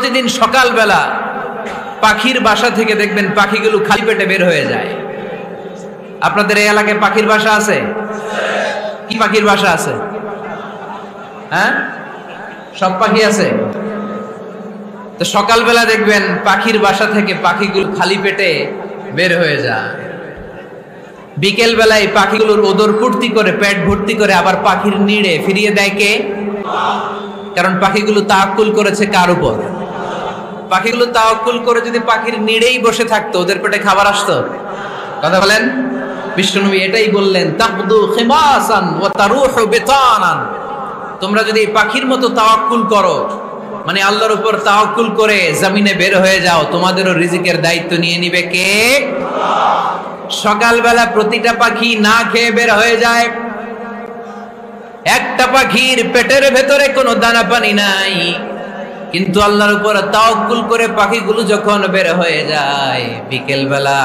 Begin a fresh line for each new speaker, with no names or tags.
প্রতিদিন সকালবেলা পাখির বাসা থেকে দেখবেন পাখিগুলো খালি পেটে বের হয়ে যায়। আপনাদের এই এলাকায় পাখির বাসা আছে? কি পাখির বাসা আছে? হ্যাঁ, সব পাখি আছে। তো সকালবেলা দেখবেন পাখির বাসা থেকে পাখিগুলো খালি পেটে বের হয়ে যায়। বিকেল বেলায় পাখিগুলোর ওদর ফুর্তি করে পেট ভর্তি করে আবার পাখির নিড়ে ফিরিয়ে দেয় কে? কারণ পাখিগুলো তাওয়াক্কুল করেছে কার উপর? পাখিগুলো তাওয়াক্কুল করে যদি পাখির নিড়েই বসে থাকতো, ওদের পেটে খাবার আসতো? কথা বলেন। বিশ্বনবী এটাই বললেন, তাকদু খিমাসান ওয়া তারুহু বিতানান। তোমরা যদি পাখির মতো তাওয়াক্কুল করো, মানে আল্লাহর উপর তাওয়াক্কুল করে জমিনে বের হয়ে যাও, তোমাদেরও রিজিকের দায়িত্ব নিয়ে নিবে কে? সকালবেলা প্রতিটা পাখি না খেয়ে বের হয়ে যায়। একটা পাখির পেটের ভেতরে কোনো দানা পানি নাই, কিন্তু আল্লাহর উপর তাওয়াক্কুল করে পাখিগুলো যখন বের হয়ে যায় বিকেল বেলা